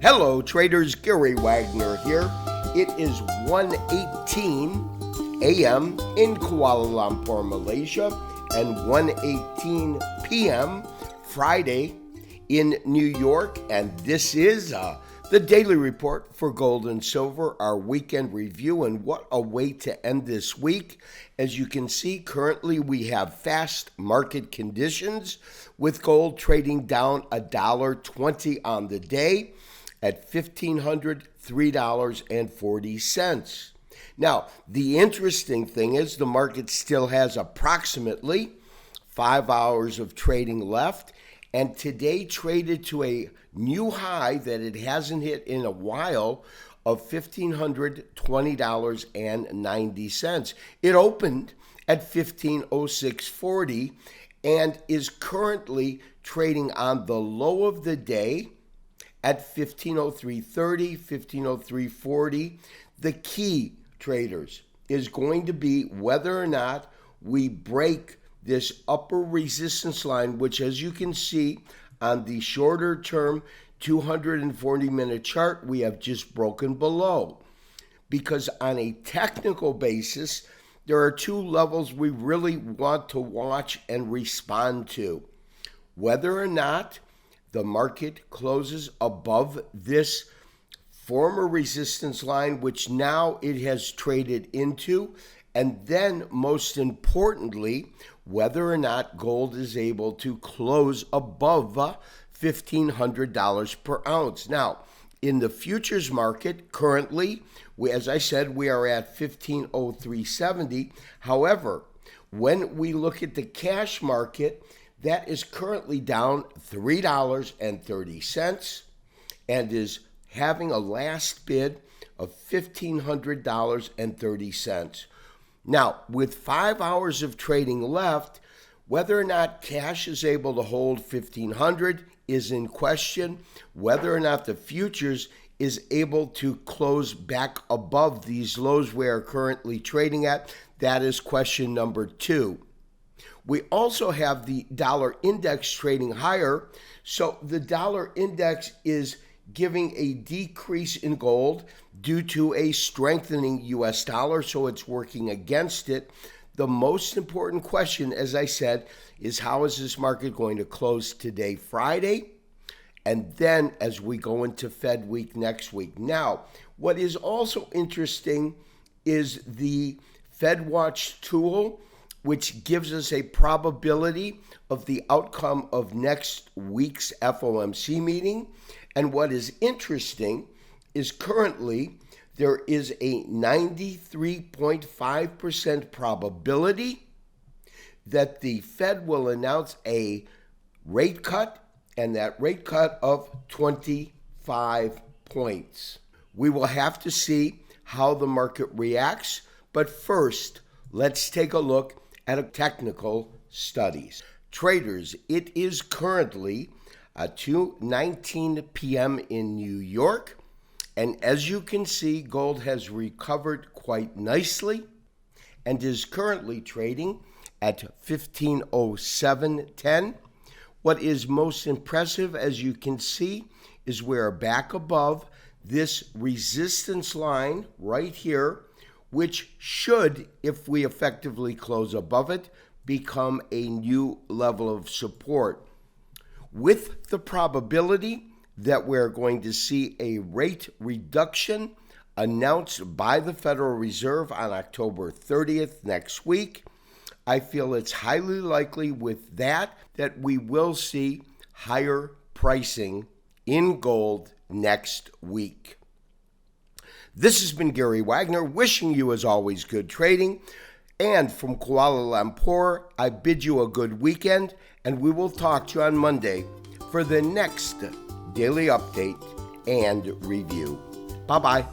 Hello traders, Gary Wagner here. It is 1:18 a.m. in Kuala Lumpur, Malaysia, and 1:18 p.m. Friday in New York, and this is the daily report for gold and silver, our weekend review, and what a way to end this week. As you can see, currently we have fast market conditions with gold trading down $1.20 on the day at $1,503.40. Now, the interesting thing is the market still has approximately 5 hours of trading left, and today traded to a new high that it hasn't hit in a while of $1,520.90. It opened at $1,506.40 and is currently trading on the low of the day at $1,503.30, $1,503.40. The key, traders, is going to be whether or not we break this upper resistance line, which, as you can see on the shorter term 240-minute chart, we have just broken below. Because on a technical basis, there are two levels we really want to watch and respond to. Whether or not the market closes above this former resistance line, which now it has traded into, and then most importantly, whether or not gold is able to close above $1,500 per ounce. Now, in the futures market, currently, as I said, we are at $1,503.70. However, when we look at the cash market, that is currently down $3.30 and is having a last bid of $1,500.30. Now, with 5 hours of trading left, whether or not cash is able to hold $1,500 is in question. Whether or not the futures is able to close back above these lows we are currently trading at, that is question number 2. We also have the dollar index trading higher. So the dollar index is giving a decrease in gold due to a strengthening U.S. dollar, so it's working against it. The most important question, as I said, is how is this market going to close today, Friday, and then as we go into Fed week next week. Now, what is also interesting is the Fed Watch tool, which gives us a probability of the outcome of next week's FOMC meeting. And what is interesting is currently there is a 93.5% probability that the Fed will announce a rate cut, and that rate cut of 25 points. We will have to see how the market reacts, but first, let's take a look at technical studies. Traders, it is currently 2:19 p.m. in New York, and as you can see, gold has recovered quite nicely and is currently trading at 1507.10. What is most impressive, as you can see, is we're back above this resistance line right here, which should, if we effectively close above it, become a new level of support, with the probability that we're going to see a rate reduction announced by the Federal Reserve on October 30th next week. I feel it's highly likely with that we will see higher pricing in gold next week. This has been Gary Wagner, wishing you, as always, good trading. And from Kuala Lumpur, I bid you a good weekend, and we will talk to you on Monday for the next daily update and review. Bye-bye.